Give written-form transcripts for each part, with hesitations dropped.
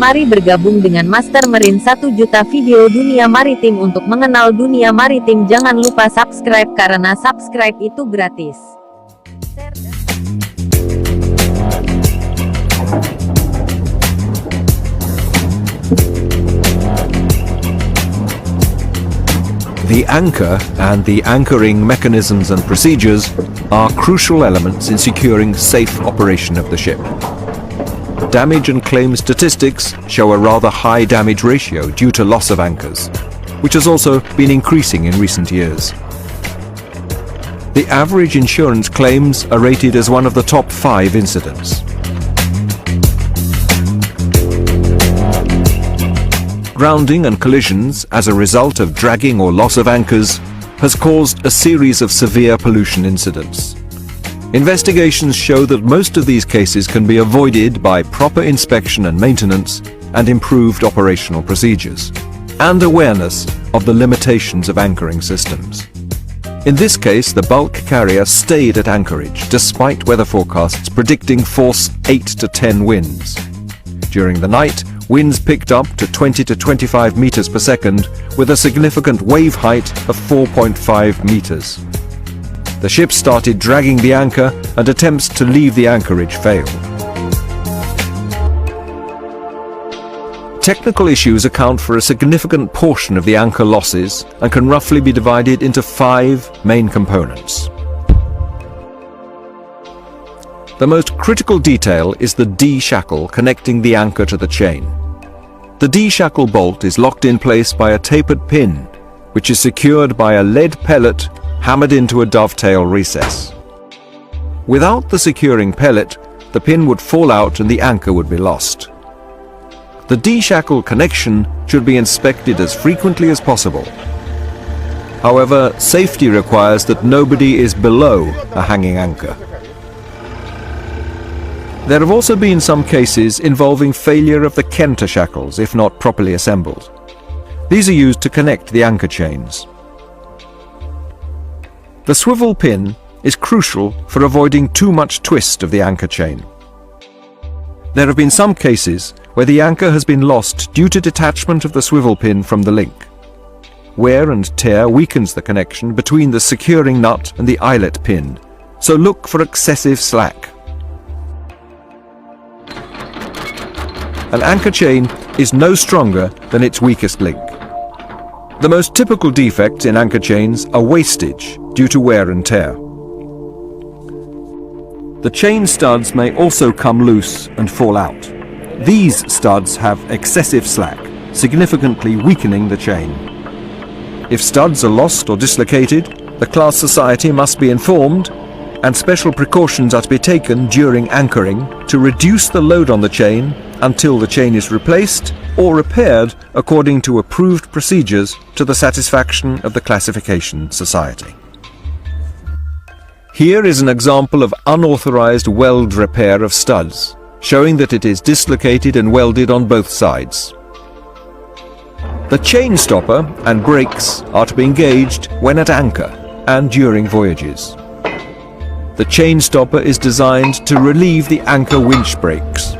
Mari bergabung dengan Master Marine 1 juta video dunia maritim untuk mengenal dunia maritim. Jangan lupa subscribe karena subscribe itu gratis. The anchor and the anchoring mechanisms and procedures are crucial elements in securing safe operation of the ship. Damage and claim statistics show a rather high damage ratio due to loss of anchors, which has also been increasing in recent years. The average insurance claims are rated as one of the top 5 incidents. Grounding and collisions as a result of dragging or loss of anchors has caused a series of severe pollution incidents. Investigations show that most of these cases can be avoided by proper inspection and maintenance and improved operational procedures, and awareness of the limitations of anchoring systems. In this case, the bulk carrier stayed at anchorage despite weather forecasts predicting force 8 to 10 winds. During the night, winds picked up to 20 to 25 meters per second with a significant wave height of 4.5 meters. The ship started dragging the anchor and attempts to leave the anchorage failed. Technical issues account for a significant portion of the anchor losses and can roughly be divided into 5 main components. The most critical detail is the D-shackle connecting the anchor to the chain. The D-shackle bolt is locked in place by a tapered pin, which is secured by a lead pellet hammered into a dovetail recess. Without the securing pellet, the pin would fall out and the anchor would be lost. The D-shackle connection should be inspected as frequently as possible. However, safety requires that nobody is below a hanging anchor. There have also been some cases involving failure of the Kenta shackles if not properly assembled. These are used to connect the anchor chains. The swivel pin is crucial for avoiding too much twist of the anchor chain. There have been some cases where the anchor has been lost due to detachment of the swivel pin from the link. Wear and tear weakens the connection between the securing nut and the eyelet pin, so look for excessive slack. An anchor chain is no stronger than its weakest link. The most typical defects in anchor chains are wastage due to wear and tear. The chain studs may also come loose and fall out. These studs have excessive slack, significantly weakening the chain. If studs are lost or dislocated, the class society must be informed, and special precautions are to be taken during anchoring to reduce the load on the chain until the chain is replaced or repaired according to approved procedures to the satisfaction of the classification society. Here is an example of unauthorized weld repair of studs, showing that it is dislocated and welded on both sides. The chain stopper and brakes are to be engaged when at anchor and during voyages. The chain stopper is designed to relieve the anchor winch brakes.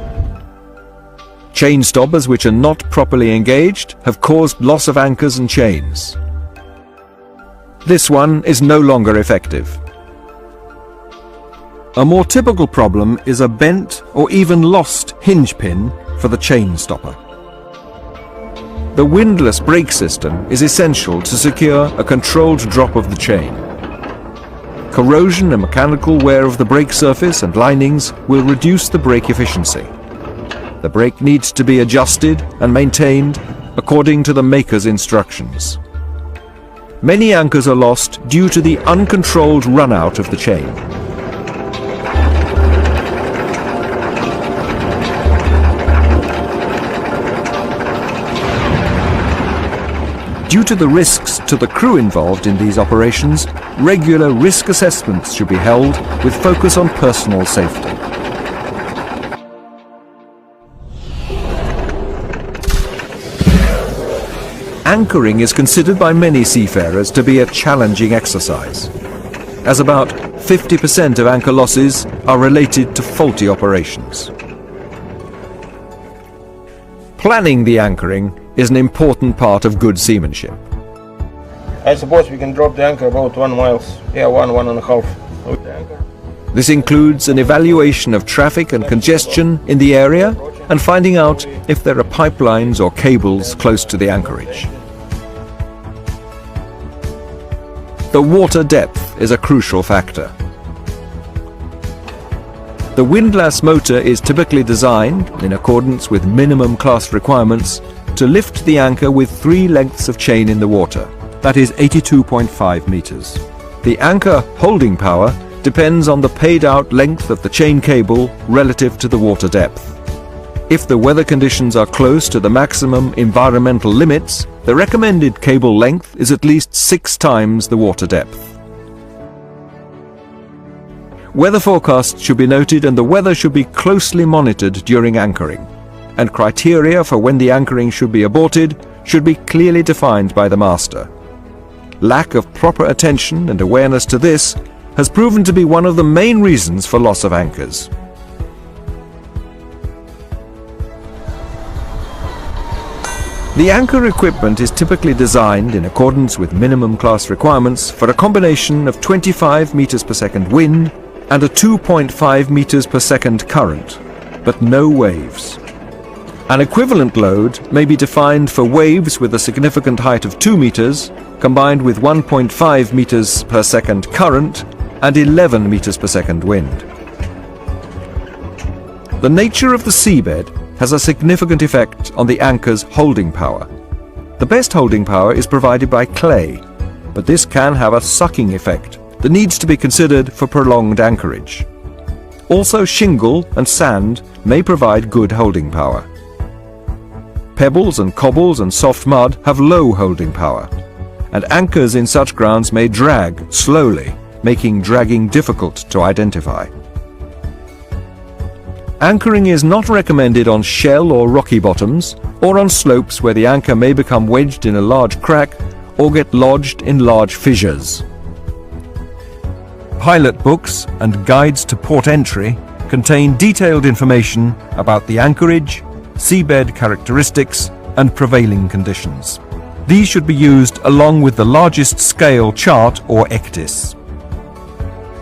Chain stoppers which are not properly engaged have caused loss of anchors and chains. This one is no longer effective. A more typical problem is a bent or even lost hinge pin for the chain stopper. The windlass brake system is essential to secure a controlled drop of the chain. Corrosion and mechanical wear of the brake surface and linings will reduce the brake efficiency. The brake needs to be adjusted and maintained according to the maker's instructions. Many anchors are lost due to the uncontrolled run-out of the chain. Due to the risks to the crew involved in these operations, regular risk assessments should be held with focus on personal safety. Anchoring is considered by many seafarers to be a challenging exercise, as about 50% of anchor losses are related to faulty operations. Planning the anchoring is an important part of good seamanship. I suppose we can drop the anchor about 1 mile. Yeah, 1.5. With the anchor. This includes an evaluation of traffic and congestion in the area and finding out if there are pipelines or cables close to the anchorage. The water depth is a crucial factor. The windlass motor is typically designed, in accordance with minimum class requirements, to lift the anchor with 3 lengths of chain in the water, that is 82.5 meters. The anchor holding power depends on the paid-out length of the chain cable relative to the water depth. If the weather conditions are close to the maximum environmental limits, the recommended cable length is at least 6 times the water depth. Weather forecasts should be noted and the weather should be closely monitored during anchoring, and criteria for when the anchoring should be aborted should be clearly defined by the master. Lack of proper attention and awareness to this has proven to be one of the main reasons for loss of anchors. The anchor equipment is typically designed in accordance with minimum class requirements for a combination of 25 meters per second wind and a 2.5 meters per second current, but no waves. An equivalent load may be defined for waves with a significant height of 2 meters, combined with 1.5 meters per second current and 11 meters per second wind. The nature of the seabed has a significant effect on the anchor's holding power. The best holding power is provided by clay, but this can have a sucking effect that needs to be considered for prolonged anchorage. Also, shingle and sand may provide good holding power. Pebbles and cobbles and soft mud have low holding power, and anchors in such grounds may drag slowly, making dragging difficult to identify. Anchoring is not recommended on shell or rocky bottoms, or on slopes where the anchor may become wedged in a large crack or get lodged in large fissures. Pilot books and guides to port entry contain detailed information about the anchorage, seabed characteristics, and prevailing conditions. These should be used along with the largest scale chart or ECDIS.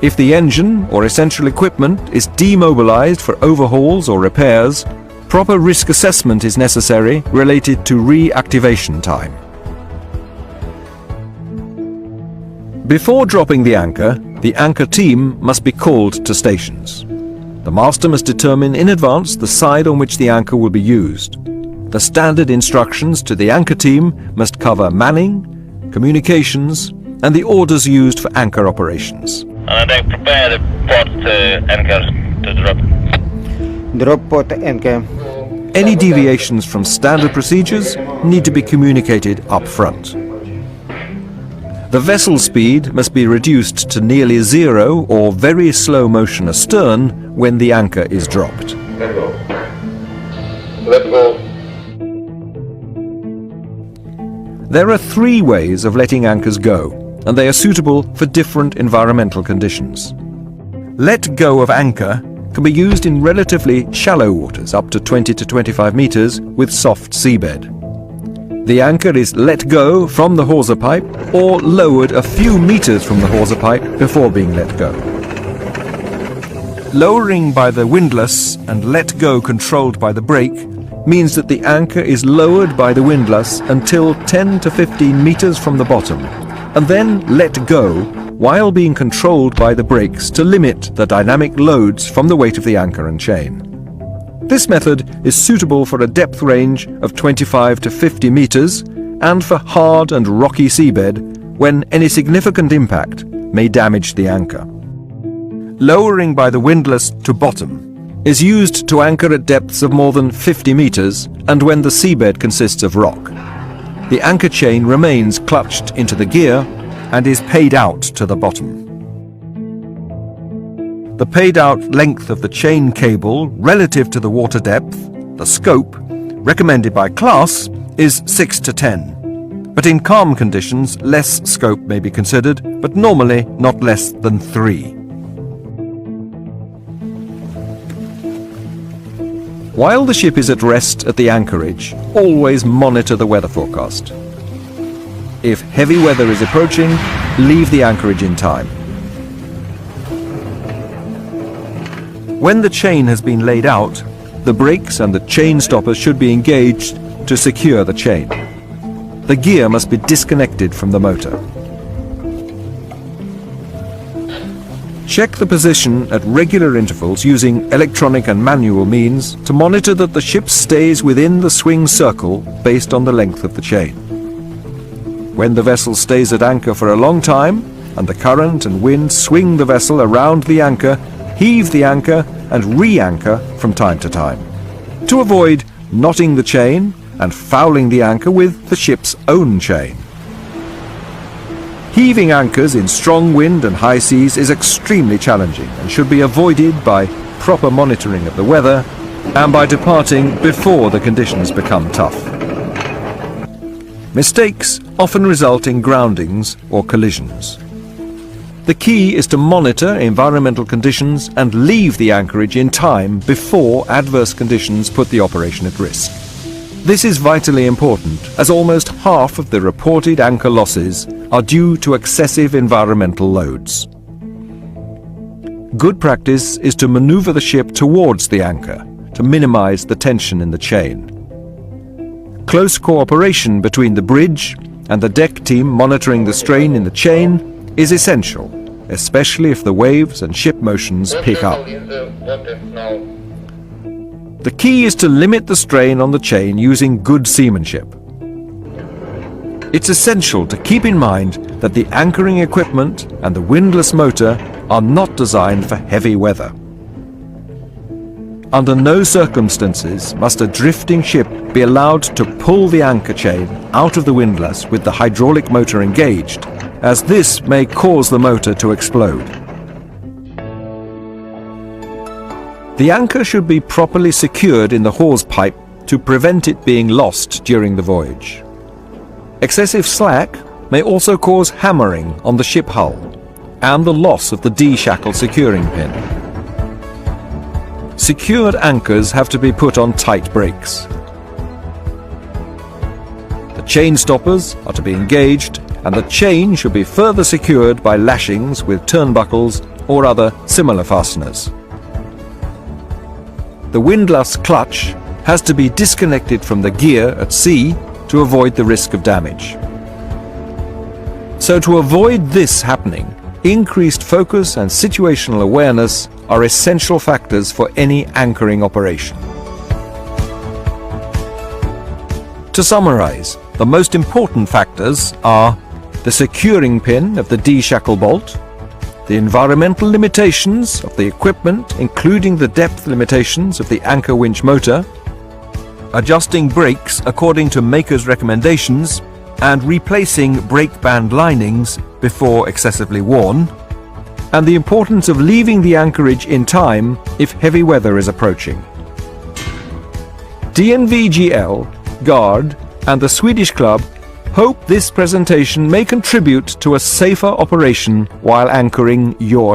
If the engine or essential equipment is demobilized for overhauls or repairs, proper risk assessment is necessary related to reactivation time. Before dropping the anchor team must be called to stations. The master must determine in advance the side on which the anchor will be used. The standard instructions to the anchor team must cover manning, communications, and the orders used for anchor operations. And then prepare the port anchor to drop. Drop port anchor. Any deviations from standard procedures need to be communicated up front. The vessel speed must be reduced to nearly 0 or very slow motion astern when the anchor is dropped. Let go. Let go. There are 3 ways of letting anchors go, and they are suitable for different environmental conditions. Let go of anchor can be used in relatively shallow waters up to 20 to 25 meters with soft seabed. The anchor is let go from the hawser pipe or lowered a few meters from the hawser pipe before being let go. Lowering by the windlass and let go controlled by the brake means that the anchor is lowered by the windlass until 10 to 15 meters from the bottom, and then let go while being controlled by the brakes to limit the dynamic loads from the weight of the anchor and chain. This method is suitable for a depth range of 25 to 50 meters and for hard and rocky seabed when any significant impact may damage the anchor. Lowering by the windlass to bottom is used to anchor at depths of more than 50 meters and when the seabed consists of rock. The anchor chain remains clutched into the gear and is paid out to the bottom. The paid out length of the chain cable relative to the water depth, the scope, recommended by class is 6 to 10. But in calm conditions, less scope may be considered, but normally not less than 3. While the ship is at rest at the anchorage, always monitor the weather forecast. If heavy weather is approaching, leave the anchorage in time. When the chain has been laid out, the brakes and the chain stoppers should be engaged to secure the chain. The gear must be disconnected from the motor. Check the position at regular intervals using electronic and manual means to monitor that the ship stays within the swing circle based on the length of the chain. When the vessel stays at anchor for a long time and the current and wind swing the vessel around the anchor, heave the anchor and re-anchor from time to time, to avoid knotting the chain and fouling the anchor with the ship's own chain. Heaving anchors in strong wind and high seas is extremely challenging and should be avoided by proper monitoring of the weather and by departing before the conditions become tough. Mistakes often result in groundings or collisions. The key is to monitor environmental conditions and leave the anchorage in time before adverse conditions put the operation at risk. This is vitally important, as almost half of the reported anchor losses are due to excessive environmental loads. Good practice is to maneuver the ship towards the anchor to minimize the tension in the chain. Close cooperation between the bridge and the deck team monitoring the strain in the chain is essential, especially if the waves and ship motions pick up. The key is to limit the strain on the chain using good seamanship. It's essential to keep in mind that the anchoring equipment and the windlass motor are not designed for heavy weather. Under no circumstances must a drifting ship be allowed to pull the anchor chain out of the windlass with the hydraulic motor engaged, as this may cause the motor to explode. The anchor should be properly secured in the hawse pipe to prevent it being lost during the voyage. Excessive slack may also cause hammering on the ship hull and the loss of the D-shackle securing pin. Secured anchors have to be put on tight brakes. The chain stoppers are to be engaged, and the chain should be further secured by lashings with turnbuckles or other similar fasteners. The windlass clutch has to be disconnected from the gear at sea to avoid the risk of damage. So to avoid this happening, increased focus and situational awareness are essential factors for any anchoring operation. To summarize, the most important factors are the securing pin of the D-shackle bolt, the environmental limitations of the equipment, including the depth limitations of the anchor winch motor, adjusting brakes according to maker's recommendations, and replacing brake band linings before excessively worn, and the importance of leaving the anchorage in time if heavy weather is approaching. DNVGL, GARD, and the Swedish Club hope this presentation may contribute to a safer operation while anchoring your